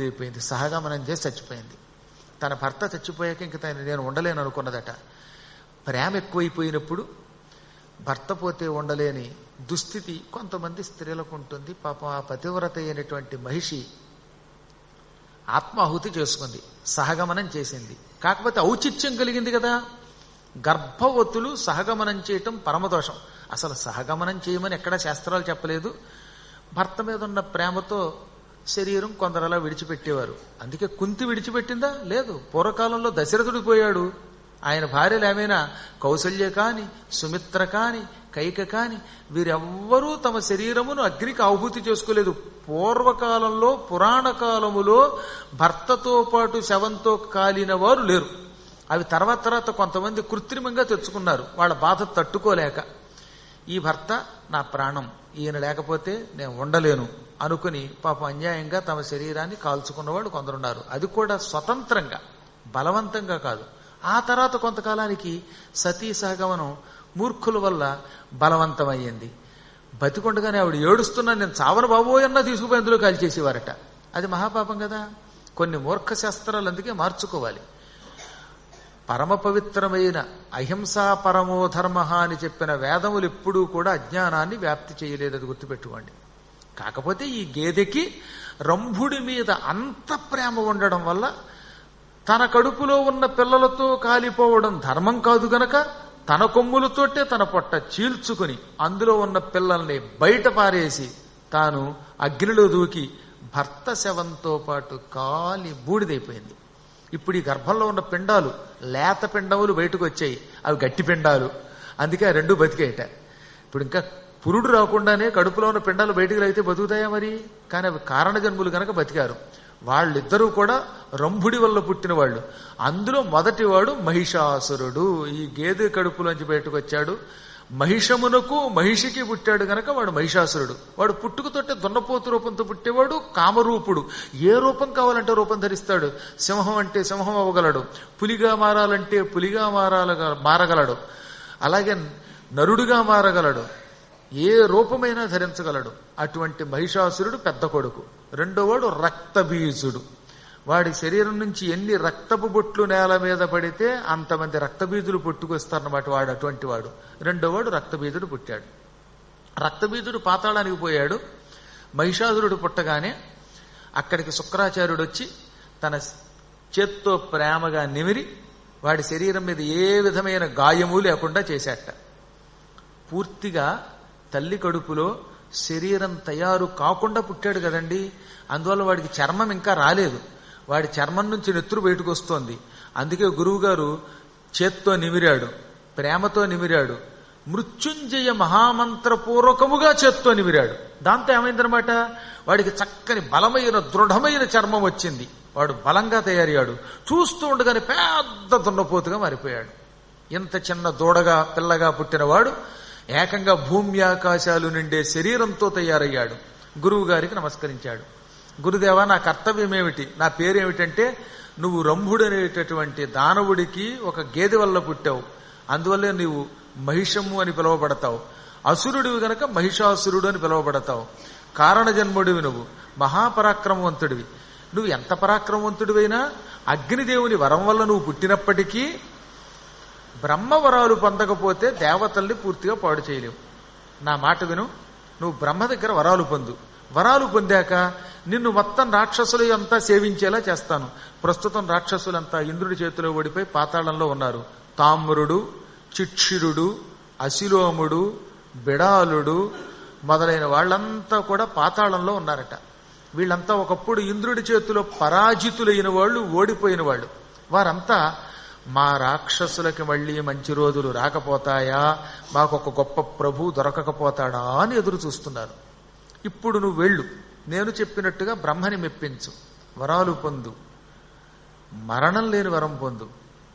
అయిపోయింది, సహగమనం చేసి చచ్చిపోయింది. తన భర్త చచ్చిపోయాక ఇంక నేను ఉండలేను అనుకున్నదట. ప్రేమ ఎక్కువైపోయినప్పుడు భర్త పోతే ఉండలేని దుస్థితి కొంతమంది స్త్రీలకు ఉంటుంది. పాపం ఆ పతివ్రత అయినటువంటి మహిషి ఆత్మాహుతి చేసుకుంది, సహగమనం చేసింది. కాకపోతే ఔచిత్యం కలిగింది కదా. గర్భవతులు సహగమనం చేయటం పరమదోషం. అసలు సహగమనం చేయమని ఎక్కడా శాస్త్రాలు చెప్పలేదు. భర్త మీద ఉన్న ప్రేమతో శరీరం కొందరలా విడిచిపెట్టేవారు. అందుకే కుంతి విడిచిపెట్టిందా? లేదు. పూర్వకాలంలో దశరథుడు పోయాడు, ఆయన భార్యలు ఏమైనా కౌసల్య కాని, సుమిత్ర కాని, కైక కాని వీరెవ్వరూ తమ శరీరమును అగ్నికి ఆహుతి చేసుకోలేదు. పూర్వకాలంలో పురాణ కాలములో భర్తతో పాటు శవంతో కాలిన వారు లేరు. అవి తర్వాత కొంతమంది కృత్రిమంగా తెచ్చుకున్నారు, వాళ్ళ బాధ తట్టుకోలేక. ఈ భర్త నా ప్రాణం, ఈయన లేకపోతే నేను ఉండలేను అనుకుని పాపం అన్యాయంగా తమ శరీరాన్ని కాల్చుకున్నవాడు కొందరున్నారు. అది కూడా స్వతంత్రంగా, బలవంతంగా కాదు. ఆ తర్వాత కొంతకాలానికి సతీ సహగమనం మూర్ఖుల వల్ల బలవంతమయ్యింది. బతికొండగానే ఆవిడ ఏడుస్తున్నా నేను చావను బాబోయన్నా తీసుకుపోయి అందులో కాల్చేసేవారట. అది మహాపాపం కదా. కొన్ని మూర్ఖ శాస్త్రాలు అందుకే మార్చుకోవాలి. పరమ పవిత్రమైన అహింసా పరమో ధర్మ అని చెప్పిన వేదములు ఎప్పుడూ కూడా అజ్ఞానాన్ని వ్యాప్తి చేయలేదు, అది గుర్తుపెట్టుకోండి. కాకపోతే ఈ గేదెకి రంభుడి మీద అంత ప్రేమ ఉండడం వల్ల తన కడుపులో ఉన్న పిల్లలతో కాలిపోవడం ధర్మం కాదు గనక తన కొమ్ములతోటే తన పొట్ట చీల్చుకుని అందులో ఉన్న పిల్లల్ని బయట పారేసి తాను అగ్నిలో దూకి భర్త శవంతో పాటు కాలి బూడిదైపోయింది. ఇప్పుడు ఈ గర్భంలో ఉన్న పిండాలు లేత పిండములు బయటకు వచ్చాయి, అవి గట్టి పిండాలు. అందుకే ఆ రెండు బతికేయట. ఇప్పుడు ఇంకా పురుడు రాకుండానే కడుపులో ఉన్న పిండాలు బయటకు అయితే బతుకుతాయా మరి? కానీ అవి కారణ జన్ములు కనుక బతికారు. వాళ్ళిద్దరూ కూడా రంభుడి వల్ల పుట్టిన వాళ్ళు. అందులో మొదటివాడు మహిషాసురుడు. ఈ గేదె కడుపులోంచి బయటకు వచ్చాడు. మహిషమునకు మహిషికి పుట్టాడు గనక వాడు మహిషాసురుడు. వాడు పుట్టుకతోటే దున్నపోతు రూపంతో పుట్టేవాడు, కామరూపుడు. ఏ రూపం కావాలంటే రూపం ధరిస్తాడు. సింహం అంటే సింహం అవ్వగలడు, పులిగా మారాలంటే పులిగా మారగలడు, అలాగే నరుడుగా మారగలడు, ఏ రూపమైనా ధరించగలడు. అటువంటి మహిషాసురుడు పెద్ద కొడుకు. రెండోవాడు రక్తబీజుడు. వాడి శరీరం నుంచి ఎన్ని రక్తపు బొట్లు నేల మీద పడితే అంతమంది రక్తబీజులు పుట్టుకొస్తారన్నమాట. వాడు అటువంటి వాడు. రెండోవాడు రక్తబీజుడు పుట్టాడు. రక్తబీజుడు పాతాళానికి పోయాడు. మహిషాసురుడు పుట్టగానే అక్కడికి శుక్రాచార్యుడు వచ్చి తన చేత్తో ప్రేమగా నిమిరి వాడి శరీరం మీద ఏ విధమైన గాయము లేకుండా చేశాట. పూర్తిగా తల్లి కడుపులో శరీరం తయారు కాకుండా పుట్టాడు కదండి. అందువల్ల వాడికి చర్మం ఇంకా రాలేదు. వాడి చర్మం నుంచి నెత్తురు బయటకు వస్తోంది. అందుకే గురువుగారు చేత్తో నిమిరాడు, ప్రేమతో నిమిరాడు, మృత్యుంజయ మహామంత్రపూర్వకముగా చేత్తో నిమిరాడు. దాంతో ఏమైందనమాట, వాడికి చక్కని బలమైన దృఢమైన చర్మం వచ్చింది. వాడు బలంగా తయారయ్యాడు. చూస్తూ ఉండగానే పెద్ద దున్నపోతుగా మారిపోయాడు. ఇంత చిన్న దూడగా పిల్లగా పుట్టినవాడు ఏకంగా భూమి ఆకాశాలు నిండే శరీరంతో తయారయ్యాడు. గురువు గారికి నమస్కరించాడు. గురుదేవా, నా కర్తవ్యం ఏమిటి? నా పేరేమిటంటే, నువ్వు రంభుడనేటటువంటి దానవుడికి ఒక గేదె వల్ల పుట్టావు, అందువల్లే నీవు మహిషము అని పిలువబడతావు. అసురుడివి గనక మహిషాసురుడు అని పిలువబడతావు. కారణజన్ముడివి నువ్వు, మహాపరాక్రమవంతుడివి. నువ్వు ఎంత పరాక్రమవంతుడివైనా అగ్నిదేవుని వరం వల్ల నువ్వు పుట్టినప్పటికీ బ్రహ్మవరాలు పొందకపోతే దేవతల్ని పూర్తిగా పాడు చేయలేవు. నా మాట విను, నువ్వు బ్రహ్మ దగ్గర వరాలు పొందు. వరాలు పొందాక నిన్ను మొత్తం రాక్షసులు అంతా సేవించేలా చేస్తాను. ప్రస్తుతం రాక్షసులంతా ఇంద్రుడి చేతిలో ఓడిపోయి పాతాళంలో ఉన్నారు. తామ్రుడు, చిక్షిరుడు, అశిలోముడు, బిడాలుడు మొదలైన వాళ్ళంతా కూడా పాతాళంలో ఉన్నారట. వీళ్ళంతా ఒకప్పుడు ఇంద్రుడి చేతిలో పరాజితులైన వాళ్ళు, ఓడిపోయిన వాళ్ళు. వారంతా మా రాక్షసులకి మళ్ళీ మంచి రోజులు రాకపోతాయా, మాకొక గొప్ప ప్రభు దొరకకపోతాడా అని ఎదురు చూస్తున్నారు. ఇప్పుడు నువ్వు వెళ్ళు, నేను చెప్పినట్టుగా బ్రహ్మని మెప్పించు, వరాలు పొందు, మరణం లేని వరం పొందు.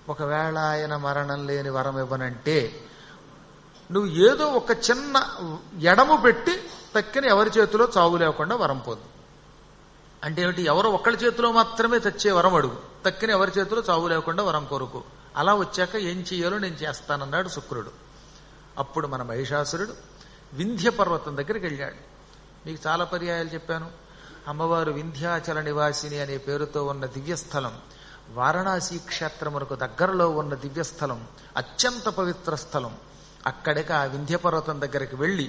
ఒకవేళ ఆయన మరణం లేని వరం ఇవ్వనంటే నువ్వు ఏదో ఒక చిన్న ఎడము పెట్టి తక్కిన ఎవరి చేతిలో చావు లేకుండా వరం పొందు. అంటే ఏమిటి? ఎవరో ఒక్కళ్ళ చేతిలో మాత్రమే తెచ్చే వరం అడుగు, తక్కిన ఎవరి చేతిలో చావు లేకుండా వరం కోరుకో. అలా వచ్చాక ఏం చెయ్యాలో నేను చేస్తానన్నాడు శుక్రుడు. అప్పుడు మన మహిషాసురుడు వింధ్య పర్వతం దగ్గరికి వెళ్ళాడు. మీకు చాలా పర్యాయాలు చెప్పాను, అమ్మవారు వింధ్యాచల నివాసిని అనే పేరుతో ఉన్న దివ్యస్థలం, వారణాసి క్షేత్రమునకు దగ్గరలో ఉన్న దివ్యస్థలం, అత్యంత పవిత్ర స్థలం. అక్కడికి ఆ వింధ్య పర్వతం దగ్గరికి వెళ్లి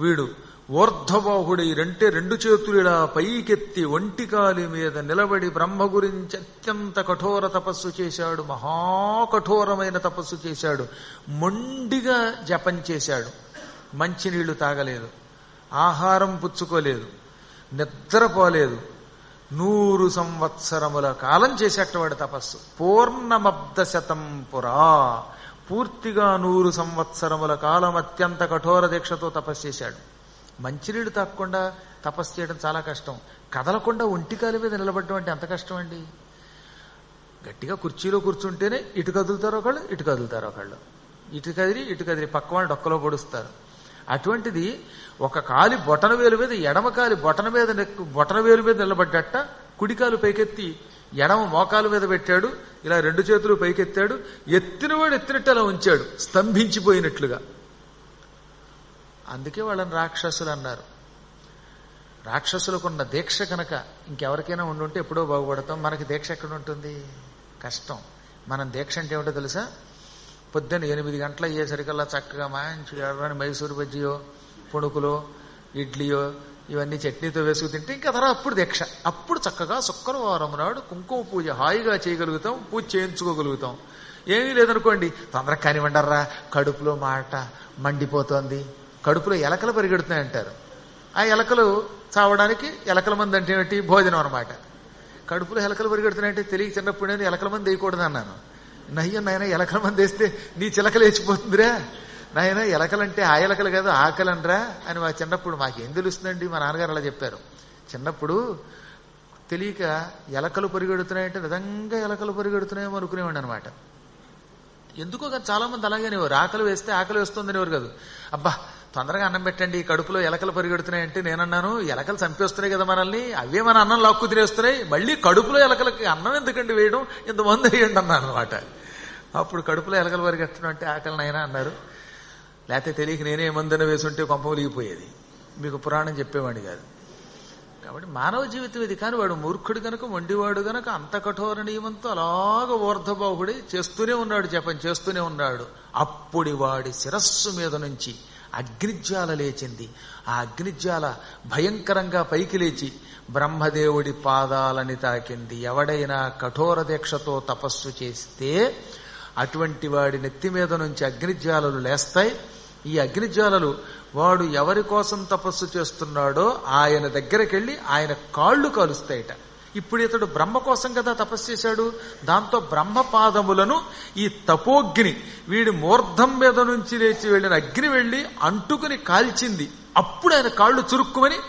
వీడు ఊర్ధ్వబాహుడి రెండు చేతులు ఇలా పైకెత్తి ఒంటికాలి మీద నిలబడి బ్రహ్మ గురించి అత్యంత కఠోర తపస్సు చేశాడు. మహాకఠోరమైన తపస్సు చేశాడు. మొండిగా జపం చేశాడు. మంచినీళ్లు తాగలేదు, ఆహారం పుచ్చుకోలేదు, నిద్రపోలేదు. 100 సంవత్సరముల కాలం చేసేటవాడు తపస్సు. పూర్ణమబ్ద శతం పురా, పూర్తిగా 100 సంవత్సరముల కాలం అత్యంత కఠోర దీక్షతో తపస్సు చేశాడు. మంచినీళ్లు తాగకుండా తపస్సు చేయడం చాలా కష్టం. కదలకుండా ఒంటికాలి మీద నిలబడడం అంటే ఎంత కష్టం అండి. గట్టిగా కుర్చీలో కూర్చుంటేనే ఇటు కదులుతారు ఒకళ్ళు, ఇటు కదులుతారు ఒకళ్ళు, ఇటు కదిలి పక్క వాళ్ళు డొక్కలో పొడుస్తారు. అటువంటిది ఒక కాలి బొటనవేలు మీద, ఎడమ కాలి బొటనవేలు మీద నిలబడ్డట్ట, కుడికాలు పైకెత్తి ఎడమ మోకాలు మీద పెట్టాడు. ఇలా 2 చేతులు పైకెత్తాడు. ఎత్తినవాడు ఎత్తినట్టు అలా ఉంచాడు, స్తంభించిపోయినట్లుగా. అందుకే వాళ్ళని రాక్షసులు అన్నారు. రాక్షసులకున్న దీక్ష కనుక ఇంకెవరికైనా ఉండుంటే ఎప్పుడో బాగుపడతాం. మనకి దీక్ష ఎక్కడ ఉంటుంది? కష్టం. మనం దీక్ష అంటే ఏమిటో తెలుసా? పొద్దున్న 8 గంటలు అయ్యేసరికల్లా చక్కగా మంచి ఎర్రని మైసూరు బజ్జియో, పుణుకులో, ఇడ్లీయో ఇవన్నీ చట్నీతో వేసుకు తింటే ఇంకా తర్వాత అప్పుడు దీక్ష. అప్పుడు చక్కగా శుక్రవారం నాడు కుంకుమ పూజ హాయిగా చేయగలుగుతాం, పూజ చేయించుకోగలుగుతాం. ఏమీ లేదనుకోండి, తొందరగా కానివ్వండర్రా, కడుపులో మాట మండిపోతోంది, కడుపులో ఎలకలు పరిగెడుతున్నాయంటారు. ఆ ఎలకలు చావడానికి ఎలకల మంది అంటే ఏమిటి? భోజనం అనమాట. కడుపులో ఎలకలు పరిగెడుతున్నాయంటే తెలియక చిన్నప్పుడు నేను ఎలకల మంది వేయకూడదు అన్నాను. నయ్యం నాయన, ఎలకల మంది వేస్తే నీ చిలక లేచిపోతుందిరా నాయన, ఎలకలంటే ఆ ఎలకలు కాదు ఆకలనరా అని మా చిన్నప్పుడు మాకేం తెలుస్తుందండి. మా నాన్నగారు అలా చెప్పారు. చిన్నప్పుడు తెలియక ఎలకలు పరిగెడుతున్నాయంటే నిజంగా ఎలకలు పరిగెడుతున్నాయేమో అనుకునేవాడు అనమాట. ఎందుకో కానీ చాలా మంది అలాగేనేవారు. ఆకలి వేస్తే ఆకలి వేస్తుందనేవారు కాదు. అబ్బా తొందరగా అన్నం పెట్టండి, కడుపులో ఎలకలు పరిగెడుతున్నాయంటే నేనన్నాను, ఎలకలు చంపేస్తున్నాయి కదా మనల్ని, అవే మన అన్నం లాక్కు తినేస్తున్నాయి, మళ్ళీ కడుపులో ఎలకలకి అన్నం ఎందుకండి వేయడం, ఇంతమంది వేయండి అన్నాను అనమాట. అప్పుడు కడుపులో ఎలకలు పరిగెట్టడం అంటే ఆకలినైనా అన్నారు. లేకపోతే తెలియక నేనే మందున వేసుంటే కొంప ఒలిగిపోయేది, మీకు పురాణం చెప్పేవాడిని కాదు. కాబట్టి మానవ జీవితం ఇది. కానీ వాడు మూర్ఖుడు గనక, మొండివాడు గనక అంత కఠోర నియమంతో అలాగ ఊర్ధ్వబాహుడి చేస్తూనే ఉన్నాడు, జపం చేస్తూనే ఉన్నాడు. అప్పుడు వాడి శిరస్సు మీద నుంచి అగ్నిజ్వాల లేచింది. ఆ అగ్నిజ్వాల భయంకరంగా పైకి లేచి బ్రహ్మదేవుడి పాదాలని తాకింది. ఎవడైనా కఠోర దీక్షతో తపస్సు చేస్తే అటువంటి వాడి నెత్తి మీద నుంచి అగ్నిజ్వాలలు లేస్తాయి. ఈ అగ్నిజ్వాలలు వాడు ఎవరి కోసం తపస్సు చేస్తున్నాడో ఆయన దగ్గరికి వెళ్ళి ఆయన కాళ్ళు కాలుస్తాయిట. ఇప్పుడు ఇతడు బ్రహ్మ కోసం కదా తపస్సు చేశాడు. దాంతో బ్రహ్మపాదములను ఈ తపోగ్ని వీడి మూర్ధం మీద నుంచి లేచి వెళ్ళిన అగ్ని వెళ్లి అంటుకుని కాల్చింది. అప్పుడు ఆయన కాళ్ళు చురుక్కుమని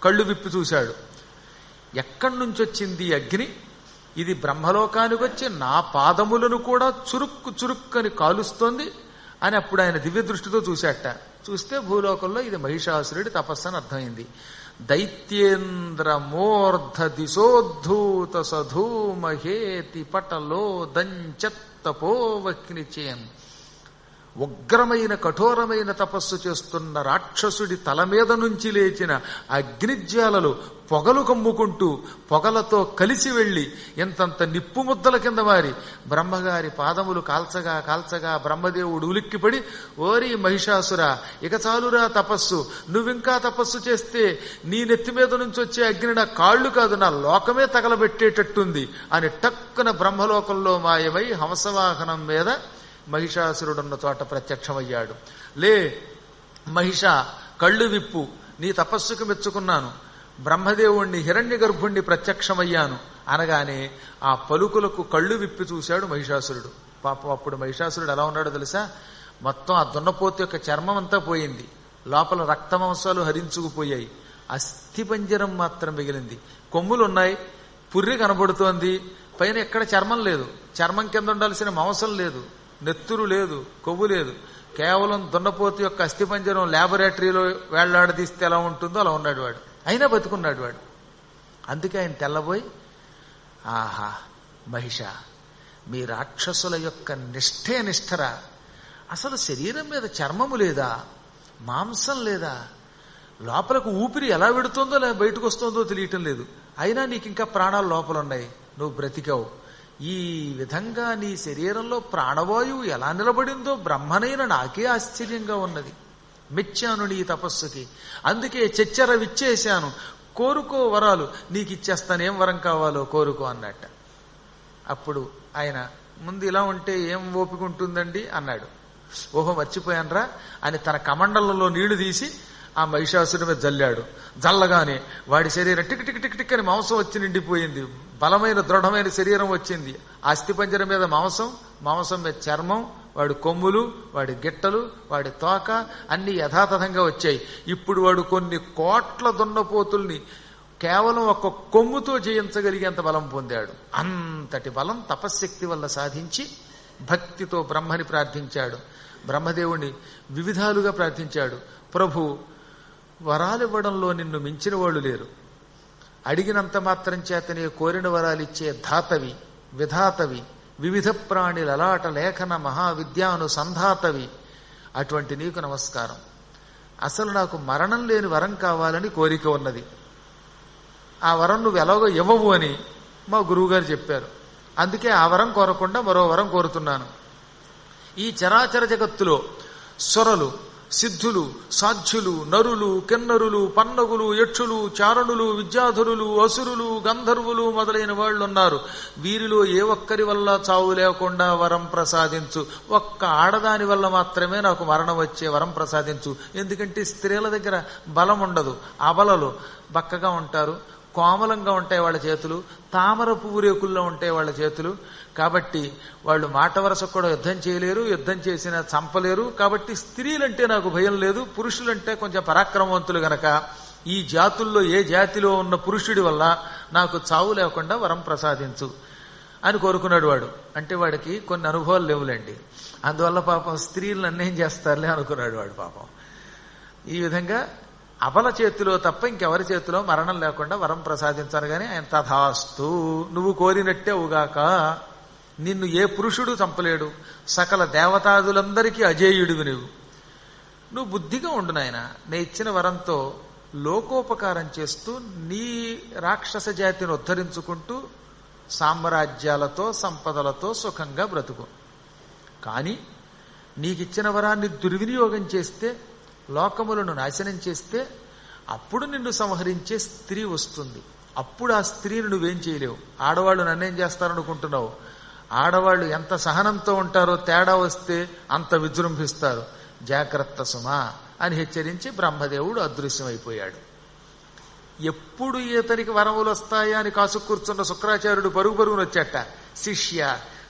కళ్ళు విప్పి చూశాడు. ఎక్కడి నుంచి వచ్చింది అగ్ని? ఇది బ్రహ్మలోకానికి వచ్చి నా పాదములను కూడా చురుక్కని కాలుస్తోంది అని అప్పుడు ఆయన దివ్య దృష్టితో చూశాట. చూస్తే భూలోకంలో ఇది మహిషాసురుడి తపస్సు అని అర్థమైంది. దైత్యేంద్ర మూర్ధ దిశోద్ధూత సధూమహేతి పటలో దంచత్తపోవక్నిచేన్. ఉగ్రమైన కఠోరమైన తపస్సు చేస్తున్న రాక్షసుడి తల మీద నుంచి లేచిన అగ్నిజ్వాలలు పొగలు కమ్ముకుంటూ పొగలతో కలిసి వెళ్లి ఎంతంత నిప్పు ముద్దల కింద వారి బ్రహ్మగారి పాదములు కాల్చగా కాల్చగా బ్రహ్మదేవుడు ఉలిక్కిపడి, ఓరి మహిషాసుర, ఇక చాలురా తపస్సు, నువ్వింకా తపస్సు చేస్తే నీ నెత్తి మీద నుంచి వచ్చే అగ్ని నా కాళ్లు కాదు నా లోకమే తగలబెట్టేటట్టుంది అని టక్కున బ్రహ్మలోకంలో మాయమై హంసవాహనం మీద మహిషాసురుడున్న చోట ప్రత్యక్షమయ్యాడు. లే మహిష, కళ్ళు విప్పు, నీ తపస్సుకు మెచ్చుకున్నాను, బ్రహ్మదేవుణ్ణి హిరణ్య గర్భుణ్ణి ప్రత్యక్షమయ్యాను అనగానే ఆ పలుకులకు కళ్ళు విప్పి చూశాడు మహిషాసురుడు. పాపం అప్పుడు మహిషాసురుడు ఎలా ఉన్నాడో తెలుసా? మొత్తం ఆ దున్నపోతు యొక్క చర్మం అంతా పోయింది, లోపల రక్తమాంసాలు హరించుకుపోయాయి, అస్థిపంజరం మాత్రం మిగిలింది. కొమ్ములున్నాయి, పుర్రి కనబడుతోంది, పైన ఎక్కడ చర్మం లేదు, చర్మం కింద ఉండాల్సిన మాంసం లేదు, నెత్తురు లేదు, కొవ్వు లేదు, కేవలం దున్నపోతు యొక్క అస్థిపంజరం ల్యాబొరేటరీలో వేళ్లాడదీస్తే ఎలా ఉంటుందో అలా ఉన్నాడు వాడు. అయినా బతుకున్నాడు వాడు. అందుకే ఆయన తెల్లబోయి, ఆహా మహిష, మీ రాక్షసుల యొక్క నిష్ఠే నిష్ఠరా, అసలు శరీరం మీద చర్మము లేదా, మాంసం లేదా, లోపలకు ఊపిరి ఎలా వెడుతుందో లేదా బయటకు వస్తుందో తెలియటం లేదు. అయినా నీకు ఇంకా ప్రాణాలు లోపలున్నాయి, నువ్వు బ్రతికావు. ఈ విధంగా నీ శరీరంలో ప్రాణవాయువు ఎలా నిలబడిందో బ్రహ్మనైన నాకే ఆశ్చర్యంగా ఉన్నది. మెచ్చాను నీ తపస్సుకి, అందుకే చెచ్చర విచ్చేశాను. కోరుకో వరాలు, నీకు ఇచ్చేస్తాను, ఏం వరం కావాలో కోరుకో అన్నట్ట. అప్పుడు ఆయన ముందు ఇలా ఉంటే ఏం ఓపిక ఉంటుందండి అన్నాడు. ఓహో మర్చిపోయానరా అని తన కమండలంలో నీళ్లు తీసి ఆ మహిషాసుడి మీద జల్లాడు. జల్లగానే వాడి శరీరం టిక్ టిక్ టిక్ టిక్ అని మాంసం వచ్చి నిండిపోయింది. బలమైన దృఢమైన శరీరం వచ్చింది. అస్థిపంజరం మీద మాంసం, మాంసం మీద చర్మం, వాడి కొమ్ములు, వాడి గిట్టలు, వాడి తోక అన్ని యథాతథంగా వచ్చాయి. ఇప్పుడు వాడు కొన్ని కోట్ల దున్నపోతుల్ని కేవలం ఒక కొమ్ముతో జయించగలిగేంత బలం పొందాడు. అంతటి బలం తపశ్శక్తి వల్ల సాధించి భక్తితో బ్రహ్మని ప్రార్థించాడు. బ్రహ్మదేవుణ్ణి వివిధాలుగా ప్రార్థించాడు. ప్రభు, వరాలివ్వడంలో నిన్ను మించిన వాళ్ళు లేరు. అడిగినంత మాత్రం చేతనే కోరిన వరాలిచ్చే ధాతవి, విధాతవి, వివిధ ప్రాణి లలాట లేఖన మహావిద్యానుసంధాతవి. అటువంటి నీకు నమస్కారం. అసలు నాకు మరణం లేని వరం కావాలని కోరిక ఉన్నది. ఆ వరం నువ్వు ఎలాగో ఇవ్వవు అని మా గురువుగారు చెప్పారు. అందుకే ఆ వరం కోరకుండా మరో వరం కోరుతున్నాను. ఈ చరాచర జగత్తులో స్వరలు, సిద్ధులు, సాధ్యులు, నరులు, కిన్నరులు, పన్నగులు, యక్షులు, చారణులు, విద్యాధరులు, అసురులు, గంధర్వులు మొదలైన వాళ్ళు ఉన్నారు. వీరిలో ఏ ఒక్కరి వల్ల చావు లేకుండా వరం ప్రసాదించు. ఒక్క ఆడదాని వల్ల మాత్రమే నాకు మరణం వచ్చే వరం ప్రసాదించు. ఎందుకంటే స్త్రీల దగ్గర బలం ఉండదు, అబలలు, బక్కగా ఉంటారు, కోమలంగా ఉంటాయి వాళ్ళ చేతులు, తామర పువ్వు రేకుల్లో ఉంటాయి వాళ్ళ చేతులు. కాబట్టి వాళ్ళు మాట వరస కూడా యుద్ధం చేయలేరు, యుద్ధం చేసినా చంపలేరు. కాబట్టి స్త్రీలంటే నాకు భయం లేదు, పురుషులంటే కొంచెం పరాక్రమవంతులు గనక ఈ జాతుల్లో ఏ జాతిలో ఉన్న పురుషుడి వల్ల నాకు చావు లేకుండా వరం ప్రసాదించు అని కోరుకున్నాడు వాడు. అంటే వాడికి కొన్ని అనుభవాలు లేవులేండి, అందువల్ల పాపం స్త్రీలను అన్నేం చేస్తారులే అనుకున్నాడు వాడు. పాపం ఈ విధంగా అబల చేతిలో తప్ప ఇంకెవరి చేతిలో మరణం లేకుండా వరం ప్రసాదించాను. గాని ఆయన తథాస్తు, నువ్వు కోరినట్టే ఉగాక. నిన్ను ఏ పురుషుడు చంపలేడు, సకల దేవతాదులందరికీ అజేయుడివి నువ్వు బుద్ధిగా ఉండు నాయన. నేను ఇచ్చిన వరంతో లోకోపకారం చేస్తూ నీ రాక్షస జాతిని ఉద్ధరించుకుంటూ సామ్రాజ్యాలతో సంపదలతో సుఖంగా బ్రతుకు. కానీ నీకిచ్చిన వరాన్ని దుర్వినియోగం చేస్తే, లోకములను నాశనం చేస్తే అప్పుడు నిన్ను సంహరించే స్త్రీ వస్తుంది. అప్పుడు ఆ స్త్రీని నువ్వేం చేయలేవు. ఆడవాళ్ళు నన్నేం చేస్తారనుకుంటున్నావు? ఆడవాళ్ళు ఎంత సహనంతో ఉంటారో తేడా వస్తే అంత విజృంభిస్తారు. జాగ్రత్త సుమా అని హెచ్చరించి బ్రహ్మదేవుడు అదృశ్యమైపోయాడు. ఎప్పుడు ఇతనికి వరములు వస్తాయా అని కాసు కూర్చున్న శుక్రాచార్యుడు పరుగు పరుగును వచ్చాట. శిష్య,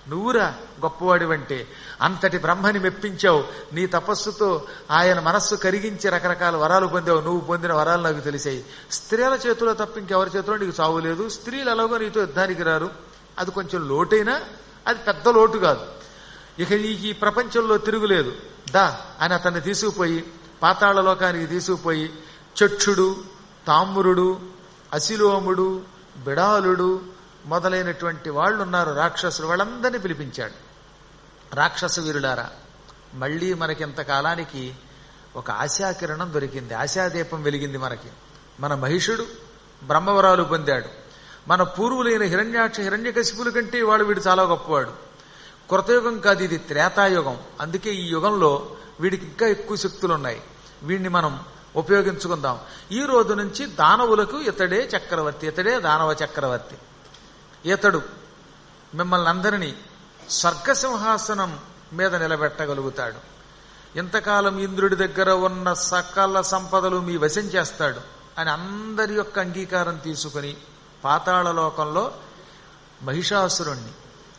నువ్వురా గొప్పవాడివంటే, అంతటి బ్రహ్మని మెప్పించావు. నీ తపస్సుతో ఆయన మనస్సు కరిగించి రకరకాల వరాలు పొందావు. నువ్వు పొందిన వరాలు నాకు తెలిసాయి. స్త్రీల చేతిలో తప్ప ఇంకెవరి చేతిలో నీకు చావు లేదు. స్త్రీలు ఎలాగో నీతో యుద్ధానికి రారు. అది కొంచెం లోటైనా అది పెద్ద లోటు కాదు. ఇక నీకు ఈ ప్రపంచంలో తిరుగులేదు. దా అని అతన్ని తీసుకుపోయి పాతాళ లోకానికి తీసుకుపోయి చక్షుడు, తామ్రుడు, అసిలోముడు, బిడాలుడు మొదలైనటువంటి వాళ్ళు ఉన్నారు రాక్షసులు. వాళ్ళందరినీ పిలిపించాడు. రాక్షస వీరులారా, మళ్లీ మనకింతకాలానికి ఒక ఆశాకిరణం దొరికింది, ఆశాదీపం వెలిగింది మనకి. మన మహిషుడు బ్రహ్మవరాలు పొందాడు. మన పూర్వులైన హిరణ్యాక్ష, హిరణ్యకశిపుల కంటే వాడు వీడు చాలా గొప్పవాడు. కృతయుగం కాదు, ఇది త్రేతాయుగం. అందుకే ఈ యుగంలో వీడికి ఇంకా ఎక్కువ శక్తులు ఉన్నాయి. వీడిని మనం ఉపయోగించుకుందాం. ఈ రోజు నుంచి దానవులకు ఇతడే చక్రవర్తి, ఇతడే దానవ చక్రవర్తి. ఇతడు మిమ్మల్ని అందరినీ స్వర్గసింహాసనం మీద నిలబెట్టగలుగుతాడు. ఇంతకాలం ఇంద్రుడి దగ్గర ఉన్న సకల సంపదలు మీ వశం చేస్తాడు అని అందరి యొక్క అంగీకారం తీసుకుని పాతాళలోకంలో మహిషాసురుణ్ణి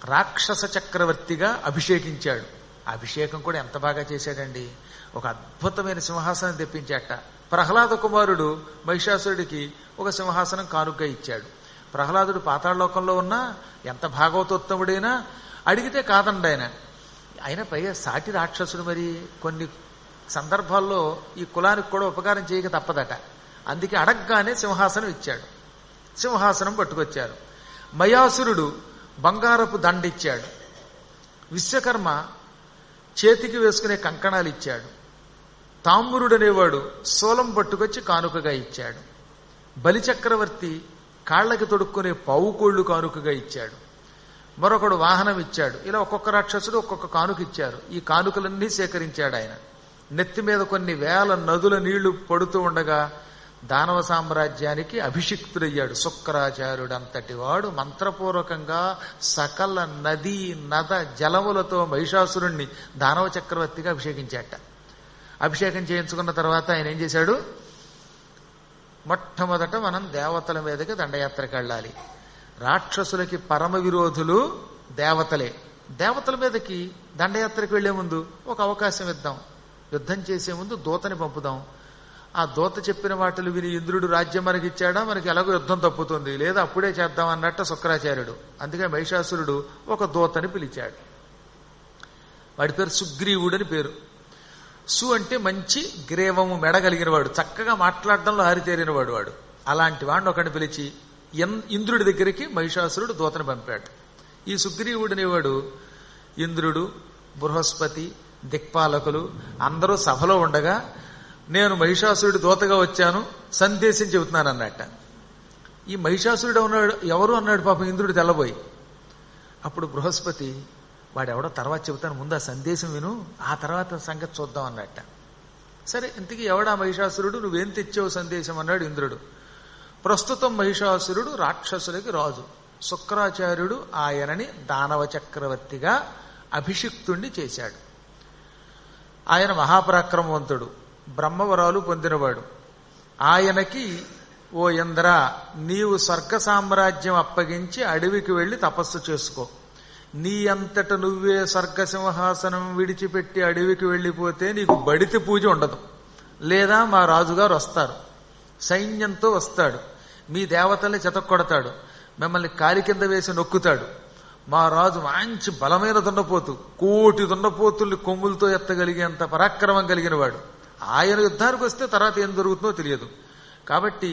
రాక్షస చక్రవర్తిగా అభిషేకించాడు. అభిషేకం కూడా ఎంత బాగా చేశాడండి. ఒక అద్భుతమైన సింహాసనం తెప్పించాట. ప్రహ్లాద కుమారుడు మహిషాసురుడికి ఒక సింహాసనం కానుగ్గా ఇచ్చాడు. ప్రహ్లాదుడు పాతాళలోకంలో ఉన్నా ఎంత భాగవతోత్తముడైనా అడిగితే కాదండి ఆయన. ఆయన పైగా సాటి రాక్షసుడు. మరి కొన్ని సందర్భాల్లో ఈ కులానికి కూడా ఉపకారం చేయక తప్పదట. అందుకే అడగగానే సింహాసనం ఇచ్చాడు. సింహాసనం పట్టుకొచ్చారు. మయాసురుడు బంగారపు దండిచ్చాడు. విశ్వకర్మ చేతికి వేసుకునే కంకణాలు ఇచ్చాడు. తామ్రుడనేవాడు శూలం పట్టుకొచ్చి కానుకగా ఇచ్చాడు. బలిచక్రవర్తి కాళ్ళకి తొడుక్కునే పావుకోళ్లు కానుకగా ఇచ్చాడు. మరొకడు వాహనం ఇచ్చాడు. ఇలా ఒక్కొక్క రాక్షసుడు ఒక్కొక్క కానుక ఇచ్చారు. ఈ కానుకలన్నీ సేకరించాడు ఆయన. నెత్తి మీద కొన్ని వేల నదుల నీళ్లు పడుతూ ఉండగా దానవ సామ్రాజ్యానికి అభిషిక్తుడయ్యాడు శుక్రాచార్యుడు. అంతటి వాడు మంత్రపూర్వకంగా సకల నదీ నద జలములతో మహిషాసురుణ్ణి దానవ చక్రవర్తిగా అభిషేకించాట. అభిషేకం చేయించుకున్న తర్వాత ఆయన ఏం చేశాడు? మొట్టమొదట మనం దేవతల మీదకి దండయాత్రకు వెళ్ళాలి. రాక్షసులకి పరమ విరోధులు దేవతలే. దేవతల మీదకి దండయాత్రకు వెళ్లే ముందు ఒక అవకాశం ఇద్దాం. యుద్ధం చేసే ముందు దూతని పంపుదాం. ఆ దూత చెప్పిన మాటలు విని ఇంద్రుడు రాజ్యం మనకి ఇచ్చాడా, మనకి ఎలాగో యుద్ధం తప్పుతుంది, లేదా అప్పుడే చేద్దాం అన్నట్టు శుక్రాచార్యుడు. అందుకే మహిషాసురుడు ఒక దూతని పిలిచాడు. వాడి పేరు సుగ్రీవుడని పేరు. సు అంటే మంచి గ్రీవము మెడగలిగిన వాడు, చక్కగా మాట్లాడడంలో ఆరితేరిన వాడు. వాడు అలాంటి వాడిని ఒకడిని పిలిచి ఇంద్రుడి దగ్గరికి మహిషాసురుడు దూతని పంపాడు. ఈ సుగ్రీవుడనేవాడు ఇంద్రుడు, బృహస్పతి, దిక్పాలకులు అందరూ సభలో ఉండగా నేను మహిషాసురుడి దూతగా వచ్చాను, సందేశం చెబుతున్నాను అన్నట్ట. ఈ మహిషాసురుడు ఉన్నాడు ఎవరు అన్నాడు పాపం ఇంద్రుడు తెల్లబోయి. అప్పుడు బృహస్పతి వాడెవడో తర్వాత చెబుతాను, ముందు ఆ సందేశం విను, ఆ తర్వాత సంగతి చూద్దాం అన్నట్ట. సరే, ఇంతకీ ఎవడా మహిషాసురుడు, నువ్వేం తెచ్చావు సందేశం అన్నాడు ఇంద్రుడు. ప్రస్తుతం మహిషాసురుడు రాక్షసులకి రాజు. శుక్రాచార్యుడు ఆయనని దానవ చక్రవర్తిగా అభిషిక్తుణ్ణి చేశాడు. ఆయన మహాపరాక్రమవంతుడు, బ్రహ్మవరాలు పొందినవాడు. ఆయనకి ఓ ఇంద్ర, నీవు స్వర్గ సామ్రాజ్యం అప్పగించి అడవికి వెళ్లి తపస్సు చేసుకో. నీ అంతట నువ్వే స్వర్గసింహాసనం విడిచిపెట్టి అడవికి వెళ్ళిపోతే నీకు బడితి పూజ ఉండదు. లేదా మా రాజుగారు వస్తారు, సైన్యంతో వస్తాడు, మీ దేవతల్ని చెతక్కొడతాడు, మిమ్మల్ని కాలి కింద వేసి నొక్కుతాడు. మా రాజు మంచి బలమైన దున్నపోతు, 1,000,000 దున్నపోతుల్ని కొమ్ములతో ఎత్తగలిగేంత పరాక్రమం కలిగిన వాడు. ఆయన యుద్ధానికి వస్తే తర్వాత ఏం జరుగుతుందో తెలియదు. కాబట్టి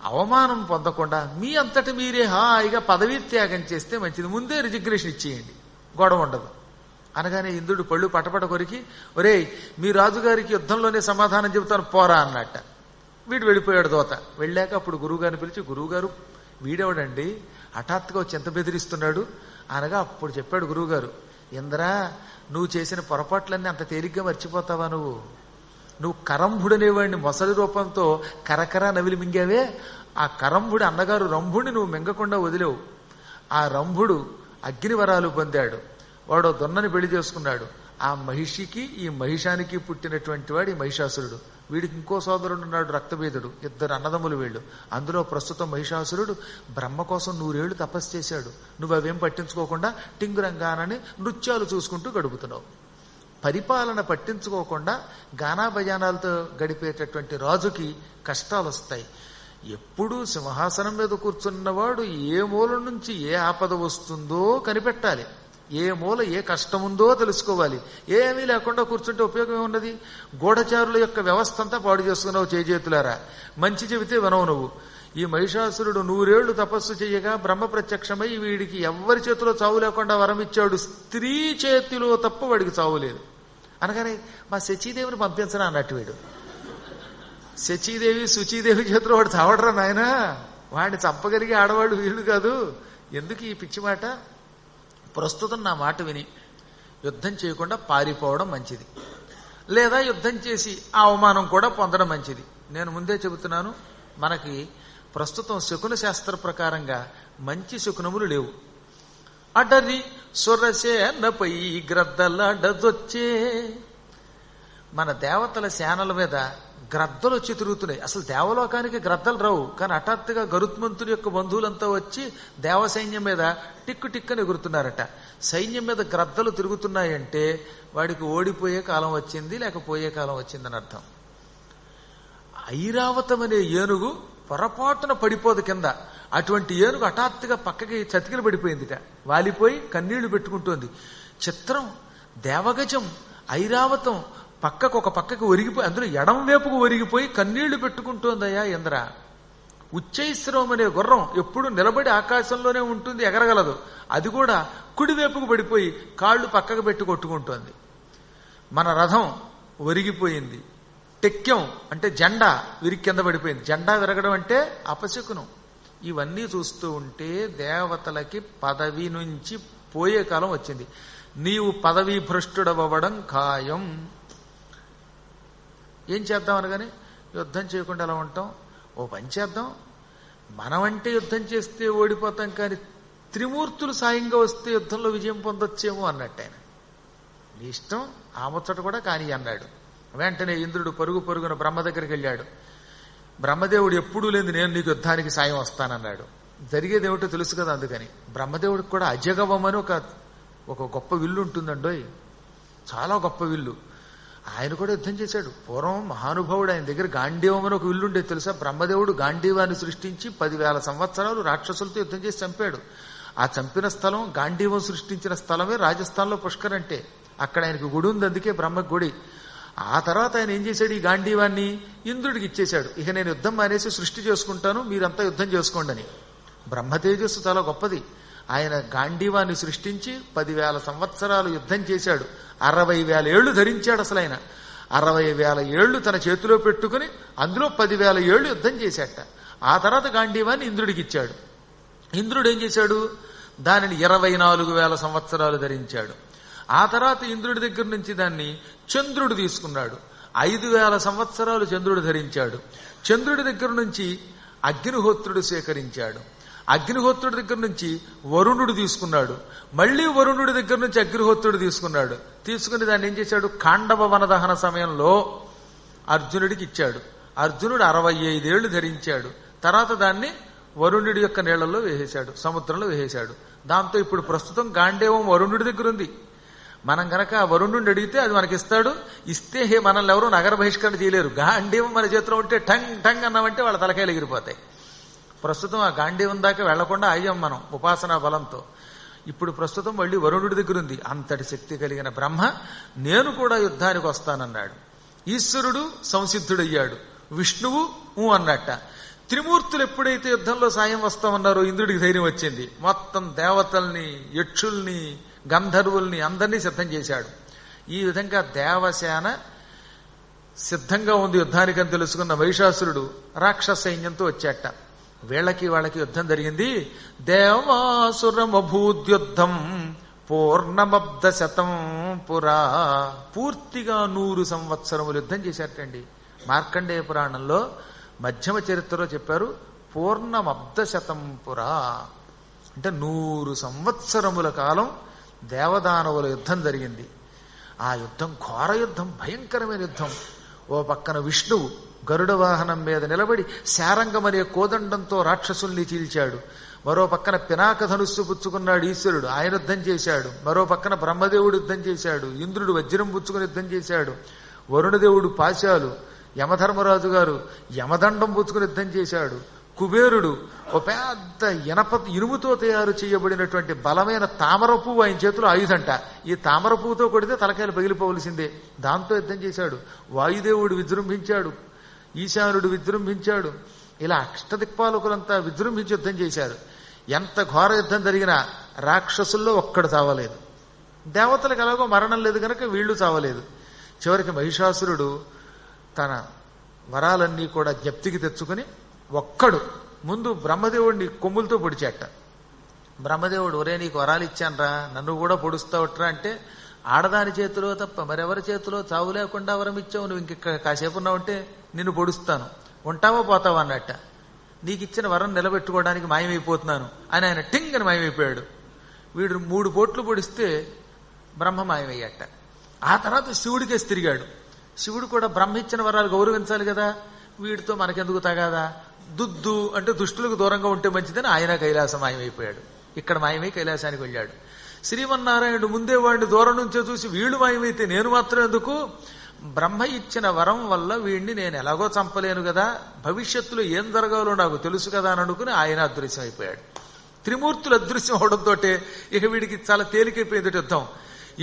అవమానం పొందకుండా మీ అంతటి మీరే హాయిగా పదవీ త్యాగం చేస్తే మంచిది, ముందే రిజిగ్నేషన్ ఇచ్చేయండి, గొడవ ఉండదు అనగానే ఇంద్రుడు పళ్ళు పటపట కొరికి, ఒరేయ్ మీ రాజుగారికి యుద్ధంలోనే సమాధానం చెబుతాను పోరా అన్నట్ట. వీడు వెళ్ళిపోయాడు దోత. వెళ్ళాక అప్పుడు గురువుగారిని పిలిచి, గురువుగారు వీడెవడండి హఠాత్తుగా వచ్చి ఎంత బెదిరిస్తున్నాడు అనగా అప్పుడు చెప్పాడు గురువుగారు, ఇంద్రా నువ్వు చేసిన పొరపాట్లన్నీ అంత తేలిగ్గా మర్చిపోతావా? నువ్వు కరంభుడనేవాడిని మొసలి రూపంతో కరకరా నవిలి మింగావే, ఆ కరంభుడి అన్నగారు రంభుడిని నువ్వు మింగకుండా వదిలేవు. ఆ రంభుడు అగ్నివరాలు పొందాడు, వాడు దొన్నని పెళ్లి చేసుకున్నాడు. ఆ మహిషికి ఈ మహిషానికి పుట్టినటువంటి వాడు ఈ మహిషాసురుడు. వీడికి ఇంకో సోదరుడు ఉన్నాడు రక్తభేదుడు, 2 అన్నదమ్ములు వీళ్ళు. అందులో ప్రస్తుతం మహిషాసురుడు బ్రహ్మ కోసం 100 ఏళ్లు తపస్సు చేశాడు. నువ్వు అవేం పట్టించుకోకుండా టింగురంగానని నృత్యాలు చూసుకుంటూ గడుపుతున్నావు. పరిపాలన పట్టించుకోకుండా గానా భజానాలతో గడిపేటటువంటి రాజుకి కష్టాలు వస్తాయి. ఎప్పుడూ సింహాసనం మీద కూర్చున్నవాడు ఏ మూల నుంచి ఏ ఆపద వస్తుందో కనిపెట్టాలి, ఏ మూల ఏ కష్టం ఉందో తెలుసుకోవాలి. ఏమీ లేకుండా కూర్చుంటే ఉపయోగం ఏమున్నది? గూఢచారుల యొక్క వ్యవస్థ అంతా పాడు చేసుకున్నావు చేజేతులారా. మంచి చెబితే వినవు నువ్వు. ఈ మహిషాసురుడు 100 ఏళ్లు తపస్సు చేయగా బ్రహ్మ ప్రత్యక్షమై వీడికి ఎవ్వరి చేతిలో చావు లేకుండా వరం ఇచ్చాడు. స్త్రీ చేతిలో తప్ప వాడికి చావు లేదు అనగానే మా శచీదేవిని పంపించరా అన్నట్టు. వీడు శచీదేవి శుచీదేవి చేతిలో వాడు చావడరా నాయనా, వాడిని చంపగలిగే ఆడవాళ్ళు వీళ్ళు కాదు. ఎందుకు ఈ పిచ్చి మాట? ప్రస్తుతం నా మాట విని యుద్ధం చేయకుండా పారిపోవడం మంచిది, లేదా యుద్ధం చేసి ఆ అవమానం కూడా పొందడం మంచిది. నేను ముందే చెబుతున్నాను, మనకి ప్రస్తుతం శకున శాస్త్ర ప్రకారంగా మంచి శకునములు లేవు. అడరి సొరసేనపై గ్రద్దలడదొచ్చే, మన దేవతల సేనల మీద గ్రద్దలు వచ్చి తిరుగుతున్నాయి. అసలు దేవలోకానికి గ్రద్దలు రావు, కానీ హఠాత్తుగా గరుత్మంతుని యొక్క బంధువులంతా వచ్చి దేవసైన్యం మీద టిక్కు టిక్కని ఎగురుతున్నారట. సైన్యం మీద గ్రద్దలు తిరుగుతున్నాయంటే వాడికి ఓడిపోయే కాలం వచ్చింది, లేకపోయే కాలం వచ్చిందని అర్థం. ఐరావతం అనే ఏనుగు పొరపాటున పడిపోదు కింద. అటువంటి ఏనుగు హఠాత్తుగా పక్కకి చతికిలు పడిపోయిందిట, వాలిపోయి కన్నీళ్లు పెట్టుకుంటోంది. చిత్రం, దేవగజం ఐరావతం ఒక పక్కకు ఒరిగిపోయి, అందులో ఎడం వైపుకు ఒరిగిపోయి కన్నీళ్లు పెట్టుకుంటోందయ్యా ఇంద్ర. ఉచ్చైశ్రవం అనే గుర్రం ఎప్పుడు నిలబడి ఆకాశంలోనే ఉంటుంది, ఎగరగలదు. అది కూడా కుడివైపుకు పడిపోయి కాళ్ళు పక్కకు పెట్టి కొట్టుకుంటోంది. మన రథం ఒరిగిపోయింది, టెక్యం అంటే జెండా విరిగి కింద పడిపోయింది. జెండా విరగడం అంటే అపశకునం. ఇవన్నీ చూస్తూ ఉంటే దేవతలకి పదవి నుంచి పోయే కాలం వచ్చింది. నీవు పదవీ భ్రష్టుడవ్వడం ఖాయం. ఏం చేద్దాం అనగానే యుద్ధం చేయకుండా ఎలా ఉంటాం? ఓ పని చేద్దాం, మనమంటే యుద్ధం చేస్తే ఓడిపోతాం, కానీ త్రిమూర్తులు సాయంగా వస్తే యుద్ధంలో విజయం పొందొచ్చేమో అన్నట్టు ఆయన. నీ ఇష్టం, ఆ ముచ్చట కూడా కానీ అన్నాడు. వెంటనే ఇంద్రుడు పరుగు పరుగున బ్రహ్మ దగ్గరికి వెళ్ళాడు. బ్రహ్మదేవుడు ఎప్పుడూ లేదు నేను నీకు యుద్ధానికి సాయం వస్తానన్నాడు. జరిగేది ఏమిటో తెలుసు కదా, అందుకని. బ్రహ్మదేవుడికి కూడా అజగవం అని ఒక గొప్ప విల్లు ఉంటుందండోయ్, చాలా గొప్ప విల్లు. ఆయన కూడా యుద్ధం చేశాడు. పూర్వం మహానుభావుడు, ఆయన దగ్గర గాంధీవం అని ఒక విల్లు ఉండేది తెలుసా. బ్రహ్మదేవుడు గాంధీవాన్ని సృష్టించి 10,000 సంవత్సరాలు రాక్షసులతో యుద్ధం చేసి చంపాడు. ఆ చంపిన స్థలం, గాంధీవం సృష్టించిన స్థలమే రాజస్థాన్లో పుష్కర్ అంటే. అక్కడ ఆయనకు గుడి ఉంది, అందుకే బ్రహ్మ గుడి. ఆ తర్వాత ఆయన ఏం చేశాడు, ఈ గాంధీవాన్ని ఇంద్రుడికి ఇచ్చేశాడు. ఇక నేను యుద్ధం మానేసి సృష్టి చేసుకుంటాను, మీరంతా యుద్ధం చేసుకోండి అని. బ్రహ్మ తేజస్సు చాలా గొప్పది. ఆయన గాంధీవాన్ని సృష్టించి 10,000 సంవత్సరాలు యుద్ధం చేశాడు. 60,000 ఏళ్లు ధరించాడు అసలు ఆయన. 60,000 ఏళ్లు తన చేతిలో పెట్టుకుని అందులో 10,000 ఏళ్లు యుద్ధం చేశాట. ఆ తర్వాత గాంధీవాన్ని ఇంద్రుడికి ఇచ్చాడు. ఇంద్రుడు ఏం చేశాడు, దానిని 24,000 సంవత్సరాలు ధరించాడు. ఆ తర్వాత ఇంద్రుడి దగ్గర నుంచి దాన్ని చంద్రుడు తీసుకున్నాడు. 5,000 సంవత్సరాలు చంద్రుడు ధరించాడు. చంద్రుడి దగ్గర నుంచి అగ్నిహోత్రుడు సేకరించాడు. అగ్నిహోత్రుడి దగ్గర నుంచి వరుణుడు తీసుకున్నాడు. మళ్లీ వరుణుడి దగ్గర నుంచి అగ్నిహోత్రుడు తీసుకున్నాడు. తీసుకుని దాన్ని ఏం చేశాడు, ఖాండవ వనదహన సమయంలో అర్జునుడికి ఇచ్చాడు. అర్జునుడు 65 ఏళ్లు ధరించాడు. తర్వాత దాన్ని వరుణుడి యొక్క నీళ్లలో వేసేశాడు, సముద్రంలో వేసేశాడు. దాంతో ఇప్పుడు ప్రస్తుతం గాంధీవం వరుణుడి దగ్గర ఉంది. మనం గనక ఆ వరుణుడిని అడిగితే అది మనకిస్తాడు. ఇస్తే మనల్ని ఎవరూ నగర బహిష్కరణ చేయలేరు. గాంధీవం మన చేతిలో ఉంటే టంగ్ టంగ్ అన్నామంటే వాళ్ళ తలకాయలు ఎగిరిపోతాయి. ప్రస్తుతం ఆ గాంధీవం దాకా వెళ్లకుండా అయ్యాం మనం ఉపాసనా బలంతో. ఇప్పుడు ప్రస్తుతం మళ్ళీ వరుణుడి దగ్గర ఉంది. అంతటి శక్తి కలిగిన బ్రహ్మ నేను కూడా యుద్ధానికి వస్తానన్నాడు. ఈశ్వరుడు సంసిద్ధుడయ్యాడు. విష్ణువు అన్నట్ట. త్రిమూర్తులు ఎప్పుడైతే యుద్ధంలో సాయం వస్తామన్నారో ఇంద్రుడికి ధైర్యం వచ్చింది. మొత్తం దేవతల్ని, యక్షుల్ని, గంధర్వుల్ని అందరినీ సిద్ధం చేశాడు. ఈ విధంగా దేవసేన సిద్ధంగా ఉంది యుద్ధానికి అని తెలుసుకున్న మహిషాసురుడు రాక్షస సైన్యంతో వచ్చాట. వాళ్ళకి యుద్ధం జరిగింది. దేవాసురమభూద్యుద్ధం పూర్ణమబ్ద శతం పురా. పూర్తిగా 100 సంవత్సరములు యుద్ధం చేశారటండి. మార్కండేయ పురాణంలో మధ్యమ చరిత్రలో చెప్పారు పూర్ణమబ్ద శతం పురా అంటే 100 సంవత్సరముల కాలం దేవదానవుల యుద్ధం జరిగింది. ఆ యుద్ధం ఘోర యుద్ధం, భయంకరమైన యుద్ధం. ఓ పక్కన విష్ణువు గరుడ వాహనం మీద నిలబడి శారంగమనే కోదండంతో రాక్షసుల్ని చీల్చాడు. మరో పక్కన పినాక ధనుస్సు పుచ్చుకున్నాడు ఈశ్వరుడు, ఆయన యుద్ధం చేశాడు. మరో పక్కన బ్రహ్మదేవుడు యుద్ధం చేశాడు. ఇంద్రుడు వజ్రం పుచ్చుకుని యుద్ధం చేశాడు. వరుణదేవుడు పాశాలు, యమధర్మరాజు గారు యమదండం పుచ్చుకుని యుద్ధం చేశాడు. కుబేరుడు ఒక పెద్ద ఇనుముతో తయారు చేయబడినటువంటి బలమైన తామర పువ్వు ఆయన చేతిలో ఆయుధంట. ఈ తామర పువ్వుతో కొడితే తలకాయలు పగిలిపోవలసిందే, దాంతో యుద్ధం చేశాడు. వాయుదేవుడు విజృంభించాడు, ఈశానుడు విజృంభించాడు. ఇలా అష్టదిక్పాలకులంతా విజృంభించి యుద్ధం చేశారు. ఎంత ఘోర యుద్ధం జరిగినా రాక్షసుల్లో ఒక్కడు చావలేదు. దేవతలకు ఎలాగో మరణం లేదు కనుక వీళ్ళు చావలేదు. చివరికి మహిషాసురుడు తన వరాలన్నీ కూడా జప్తికి తెచ్చుకుని ఒక్కడు ముందు బ్రహ్మదేవుడిని కొమ్ములతో పొడిచేట. బ్రహ్మదేవుడు, ఒరే నీకు వరాలు ఇచ్చానరా, నన్ను కూడా పొడుస్తావుట్రా అంటే, ఆడదాని చేతిలో తప్ప మరెవరి చేతిలో చావు లేకుండా వరం ఇచ్చావు, నువ్వు ఇంక కాసేపు ఉన్నావంటే నిన్ను పొడుస్తాను, ఉంటావా పోతావా అన్నట్ట. నీకు ఇచ్చిన వరం నిలబెట్టుకోవడానికి మాయమైపోతున్నాను అని ఆయన టింగ్ అని మాయమైపోయాడు. వీడు 3 పోట్లు పొడిస్తే బ్రహ్మ మాయమయ్యాట. ఆ తర్వాత శివుడికేసి తిరిగాడు. శివుడు కూడా బ్రహ్మ ఇచ్చిన వరాలు గౌరవించాలి కదా, వీడితో మనకెందుకు తగాదా, దుద్దు అంటే దుష్టులకు దూరంగా ఉంటే మంచిదని ఆయన కైలాసం మాయమైపోయాడు. ఇక్కడ మాయమై కైలాసానికి వెళ్ళాడు. శ్రీమన్నారాయణుడు ముందే వాడిని దూరం నుంచే చూసి వీళ్ళు మాయమైతే నేను మాత్రం ఎందుకు, బ్రహ్మ ఇచ్చిన వరం వల్ల వీడిని నేను ఎలాగో చంపలేను కదా, భవిష్యత్తులో ఏం జరగాలో నాకు తెలుసు కదా అని అనుకుని ఆయన అదృశ్యం అయిపోయాడు. త్రిమూర్తులు అదృశ్యం అవడంతో ఇక వీడికి చాలా తేలికైపోయింది యుద్ధం.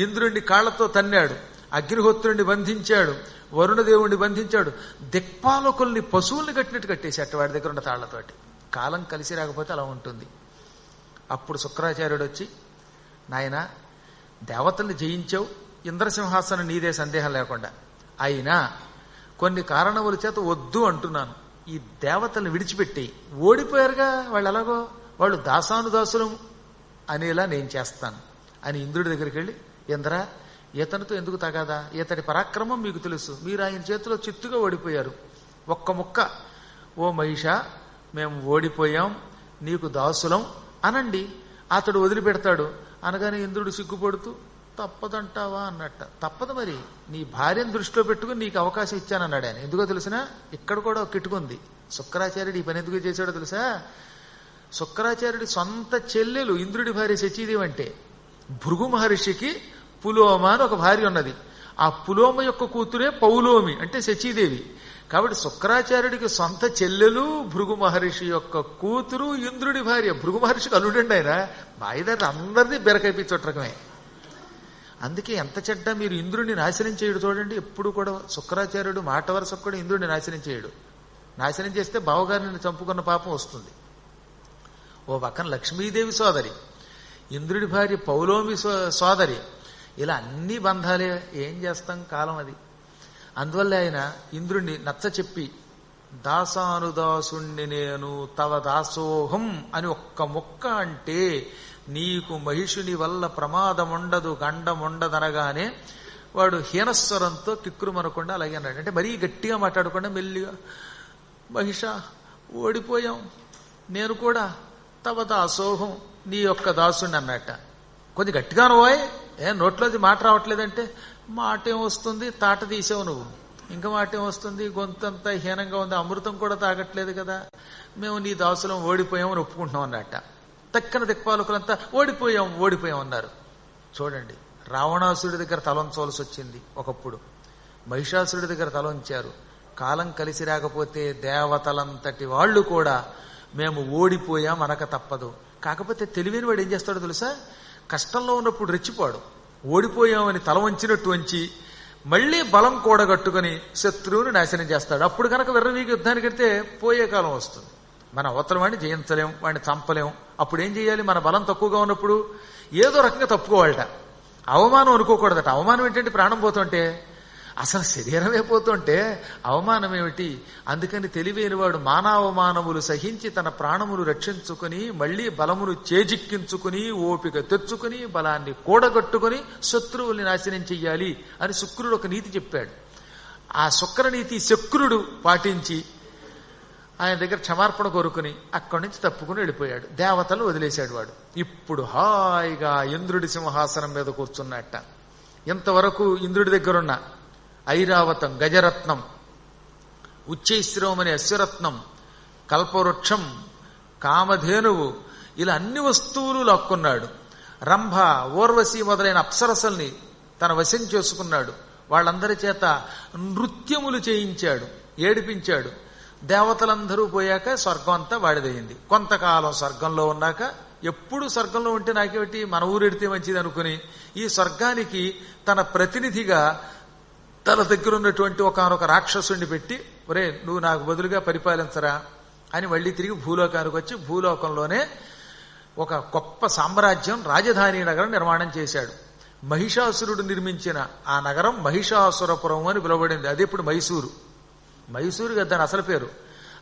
ఇంద్రుడిని కాళ్లతో తన్నాడు, అగ్నిహోత్రుడిని బంధించాడు, వరుణదేవుడిని బంధించాడు, దిక్పాలకుల్ని పశువుల్ని కట్టినట్టు కట్టేశాట వాడి దగ్గర ఉన్న తాళ్లతోటి. కాలం కలిసి రాకపోతే అలా ఉంటుంది. అప్పుడు శుక్రాచార్యుడు వచ్చి, నాయనా దేవతల్ని జయించావు, ఇంద్రసింహాసనం నీదే సందేహం లేకుండా, అయినా కొన్ని కారణముల చేత వద్దు అంటున్నాను. ఈ దేవతల్ని విడిచిపెట్టి ఓడిపోయారుగా వాళ్ళు, ఎలాగో వాళ్ళు దాసానుదాసులు అనేలా నేను చేస్తాను అని ఇంద్రుడి దగ్గరికి వెళ్ళి, ఇంద్ర ఇతనితో ఎందుకు తగాదా, ఇతడి పరాక్రమం మీకు తెలుసు, మీరు ఆయన చేతిలో చిత్తుగా ఓడిపోయారు, ఒక్క ముక్క ఓ మహిష మేము ఓడిపోయాం నీకు దాసులం అనండి, అతడు వదిలిపెడతాడు. అనగానే ఇంద్రుడు సిగ్గుపడుతూ తప్పదంటావా అన్నట్ట. తప్పదు మరి, నీ భార్యను దృష్టిలో పెట్టుకుని నీకు అవకాశం ఇచ్చానన్నాడు ఆయన. ఎందుకో తెలిసినా ఇక్కడ కూడా ఒక కిటుకుంది. శుక్రాచార్యుడు ఈ పని ఎందుకు చేశాడో తెలుసా? శుక్రాచార్యుడి సొంత చెల్లెలు ఇంద్రుడి భార్య శచీదేవి. అంటే భృగు మహర్షికి పులోమ అని ఒక భార్య ఉన్నది. ఆ పులోమ యొక్క కూతురే పౌలోమి అంటే శచీదేవి. కాబట్టి శుక్రాచార్యుడికి సొంత చెల్లెలు భృగు మహర్షి యొక్క కూతురు ఇంద్రుడి భార్య. భృగు మహర్షికి అల్లుడండి ఆయన. బాయిదారి అందరినీ బెరకైపించటమే. అందుకే ఎంత చెడ్డ మీరు ఇంద్రుడిని నాశనం చేయడు చూడండి. ఎప్పుడు కూడా శుక్రాచార్యుడు మాట వరుసకు కూడా ఇంద్రుడిని నాశనం చేయడు. నాశనం చేస్తే బావగారిని చంపుకున్న పాపం వస్తుంది. ఓ పక్కన లక్ష్మీదేవి సోదరి, ఇంద్రుడి భార్య పౌలోమి సోదరి, ఇలా అన్ని బంధాలే. ఏం చేస్తాం, కాలం అది. అందువల్ల ఆయన ఇంద్రుణ్ణి నచ్చ చెప్పి, దాసానుదాసుణ్ణి నేను తవ దాసోహం అని ఒక్క ముక్క అంటే నీకు మహిషుని వల్ల ప్రమాదముండదు గండముండదనగానే వాడు హీనస్వరంతో కిక్కురుమనకుండా అలాగే అన్నాడు. అంటే మరీ గట్టిగా మాట్లాడకుండా మెల్లిగా, మహిష ఓడిపోయాం, నేను కూడా తవ దాసోహం నీ యొక్క దాసుని అన్నట్ట. కొంచెం గట్టిగా నువ్వు నోట్లోది మాట రావట్లేదంటే, మాటేం వస్తుంది, తాట తీసావు నువ్వు, ఇంకా మాటేం వస్తుంది, గొంతంతా హీనంగా ఉంది, అమృతం కూడా తాగట్లేదు కదా, మేము నీ దాసులం ఓడిపోయామని ఒప్పుకుంటున్నాం అన్నట్ట. తక్కన దిక్పాలకులంతా ఓడిపోయాం అన్నారు. చూడండి, రావణాసుడి దగ్గర తలంచవలసి వచ్చింది ఒకప్పుడు, మహిషాసుడి దగ్గర తలంచారు. కాలం కలిసి రాకపోతే దేవతలంతటి వాళ్ళు కూడా మేము ఓడిపోయాం అనక తప్పదు. కాకపోతే తెలివైన వాడు ఏం చేస్తాడో తెలుసా? కష్టంలో ఉన్నప్పుడు రెచ్చిపోడు, ఓడిపోయామని తల వంచినట్టు వంచి మళ్లీ బలం కూడగట్టుకుని శత్రువుని నాశనం చేస్తాడు. అప్పుడు కనుక విర్రవీగి యుద్ధానికి వెళ్తే పోయే కాలం వస్తుంది. మన అవతల వాడిని జయించలేం, వాడిని చంపలేం. అప్పుడు ఏం చేయాలి? మన బలం తక్కువగా ఉన్నప్పుడు ఏదో రకంగా తప్పుకోవాలట. అవమానం అనుకోకూడదట. అవమానం ఏంటంటే ప్రాణం పోతుంటే, అసలు శరీరమే పోతుంటే అవమానం ఏమిటి? అందుకని తెలివైన వాడు మానవమానములు సహించి తన ప్రాణములు రక్షించుకుని మళ్లీ బలమును చేజిక్కించుకుని ఓపిక తెచ్చుకుని బలాన్ని కూడగట్టుకుని శత్రువుల్ని నాశనం చెయ్యాలి అని శుక్రుడు ఒక నీతి చెప్పాడు. ఆ శుక్రనీతి శక్రుడు పాటించి ఆయన దగ్గర క్షమార్పణ కోరుకుని అక్కడి నుంచి తప్పుకుని వెళ్ళిపోయాడు. దేవతలు వదిలేశాడు వాడు. ఇప్పుడు హాయిగా ఇంద్రుడి సింహాసనం మీద కూర్చున్నట్ట. ఇంతవరకు ఇంద్రుడి దగ్గరున్న ఐరావతం, గజరత్నం, ఉచ్చైశ్రవమనే అశ్వరత్నం, కల్పవృక్షం, కామధేనువు, ఇలా అన్ని వస్తువులు లాక్కున్నాడు. రంభ, ఊర్వశి మొదలైన అప్సరసల్ని తన వశం చేసుకున్నాడు. వాళ్ళందరి చేత నృత్యములు చేయించాడు, ఏడిపించాడు. దేవతలందరూ పోయాక స్వర్గం అంతా వాడిదయింది. కొంతకాలం స్వర్గంలో ఉన్నాక, ఎప్పుడు స్వర్గంలో ఉంటే నాకేమిటి, మన ఊరెడితే మంచిది అనుకుని ఈ స్వర్గానికి తన ప్రతినిధిగా తన దగ్గర ఉన్నటువంటి ఒకనొక రాక్షసుడిని పెట్టి, ఒరే నువ్వు నాకు బదులుగా పరిపాలించరా అని మళ్లీ తిరిగి భూలోకానికి వచ్చి భూలోకంలోనే ఒక గొప్ప సామ్రాజ్యం, రాజధాని నగరం నిర్మాణం చేశాడు. మహిషాసురుడు నిర్మించిన ఆ నగరం మహిషాసురపురం అని పిలువబడింది. అది ఇప్పుడు మైసూరు. మైసూరు కదా దాని అసలు పేరు.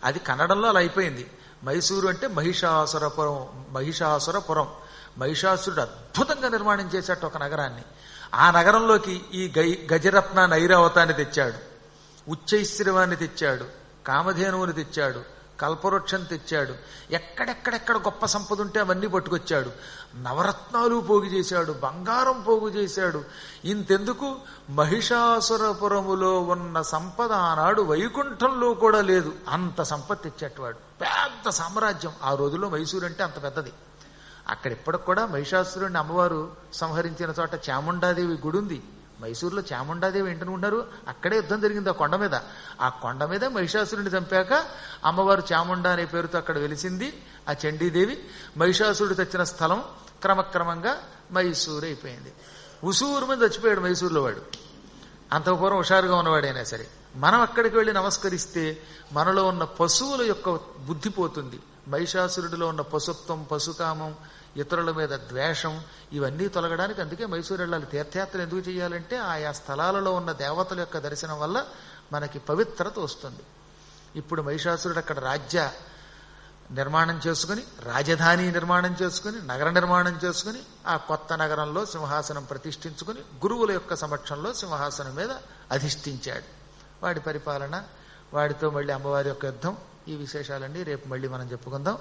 అది కన్నడంలో అలా అయిపోయింది. మైసూరు అంటే మహిషాసురపురం. మహిషాసురుడు అద్భుతంగా నిర్మాణం చేశాడు ఒక నగరాన్ని. ఆ నగరంలోకి ఈ గజరత్నాన్ని, ఐరావతాన్ని తెచ్చాడు, ఉచ్చైశ్రవాన్ని తెచ్చాడు, కామధేనువుని తెచ్చాడు, కల్పవృక్షం తెచ్చాడు. ఎక్కడెక్కడెక్కడ గొప్ప సంపద ఉంటే అవన్నీ పట్టుకొచ్చాడు. నవరత్నాలు పోగు చేశాడు, బంగారం పోగు చేశాడు. ఇంతెందుకు, మహిషాసురపురములో ఉన్న సంపద ఆనాడు వైకుంఠంలో కూడా లేదు, అంత సంపద తెచ్చేటవాడు. పెద్ద సామ్రాజ్యం. ఆ రోజుల్లో మైసూరు అంటే అంత పెద్దది. అక్కడ ఇప్పటికి కూడా మహిషాసురుడిని అమ్మవారు సంహరించిన చోట చాముండాదేవి గుడి ఉంది. మైసూరులో చాముండాదేవి ఏంటనుకుంటారు, అక్కడే యుద్ధం జరిగింది ఆ కొండ మీద. ఆ కొండ మీద మహిషాసురుడిని చంపాక అమ్మవారు చాముండా అనే పేరుతో అక్కడ వెలిసింది ఆ చండీదేవి. మహిషాసురుడు తెచ్చిన స్థలం క్రమక్రమంగా మైసూరు అయిపోయింది. ఉసూరు మీద చచ్చిపోయాడు మైసూరులో వాడు. అంతపూర్వం హుషారుగా ఉన్నవాడైనా సరే మనం అక్కడికి వెళ్ళి నమస్కరిస్తే మనలో ఉన్న పశువుల యొక్క బుద్ధి పోతుంది. మహిషాసురుడిలో ఉన్న పశుత్వం, పశుకామం, ఇతరుల మీద ద్వేషం, ఇవన్నీ తొలగడానికి అందుకే మైసూరు వెళ్ళాలి. తీర్థయాత్ర ఎందుకు చేయాలంటే ఆయా స్థలాలలో ఉన్న దేవతల యొక్క దర్శనం వల్ల మనకి పవిత్రత వస్తుంది. ఇప్పుడు మహిషాసురుడు అక్కడ రాజ్య నిర్మాణం చేసుకుని, రాజధాని నిర్మాణం చేసుకుని, నగర నిర్మాణం చేసుకుని, ఆ కొత్త నగరంలో సింహాసనం ప్రతిష్ఠించుకుని గురువుల యొక్క సమక్షంలో సింహాసనం మీద అధిష్ఠించాడు. వాడి పరిపాలన, వాడితో మళ్ళీ అమ్మవారి యొక్క యుద్ధం, ఈ విశేషాలన్నీ రేపు మళ్ళీ మనం చెప్పుకుందాం.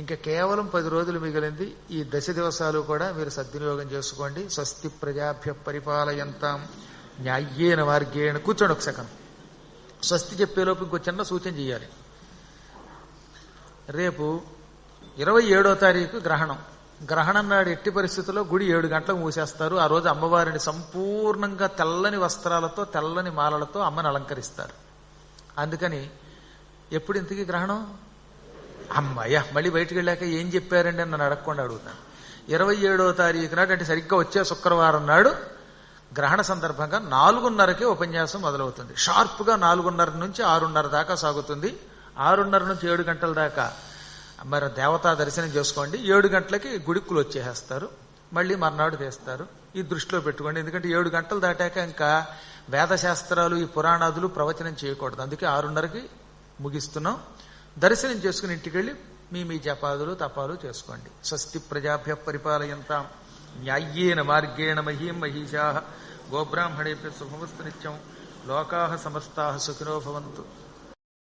ఇంకా కేవలం 10 రోజులు మిగిలింది. ఈ 10 దివసాలు కూడా మీరు సద్వినియోగం చేసుకోండి. స్వస్తి ప్రజాభ్య పరిపాలయంతాం న్యాయ్యేన మార్గేణ. కూర్చోండి ఒక సెకండ్. స్వస్తి చెప్పేలోపు ఇంకో చిన్న సూచన చేయాలి. రేపు 27వ తారీఖు గ్రహణం. గ్రహణం నాడు ఎట్టి పరిస్థితుల్లో గుడి 7 గంటలకు మూసేస్తారు. ఆ రోజు అమ్మవారిని సంపూర్ణంగా తెల్లని వస్త్రాలతో, తెల్లని మాలలతో అమ్మని అలంకరిస్తారు. అందుకని ఎప్పుడు ఇంతకీ గ్రహణం? అమ్మయ్య, మళ్ళీ బయటికి వెళ్ళాక ఏం చెప్పారండి అని నన్ను అడగకుండా అడుగుతాను. 27వ తారీఖు నాడు, అంటే సరిగ్గా వచ్చే శుక్రవారం నాడు గ్రహణ సందర్భంగా 4:30కే ఉపన్యాసం మొదలవుతుంది. షార్ప్గా 4:30 నుంచి 6:30 దాకా సాగుతుంది. 6:30 నుంచి 7 గంటల దాకా మరి దేవతా దర్శనం చేసుకోండి. 7 గంటలకి గుడిక్కులు వచ్చేసేస్తారు. మళ్ళీ మర్నాడు తీస్తారు. ఈ దృష్టిలో పెట్టుకోండి. ఎందుకంటే 7 గంటలు దాటాక ఇంకా వేదశాస్త్రాలు, ఈ పురాణాదులు ప్రవచనం చేయకూడదు. అందుకే 6:30కి ముగిస్తున్నాం. దర్శనం చేసుకుని ఇంటికి వెళ్ళి మీ జపాదులు తపాలు చేసుకోండి. స్వస్తి ప్రజాభ్య పరిపాలయంతాం న్యాయ్యేన మార్గేణ మహీం మహిషాః గోబ్రాహ్మణేభ్యః శుభమస్తు నిత్యం. లోకాః సమస్తాః సుఖినో భవంతు.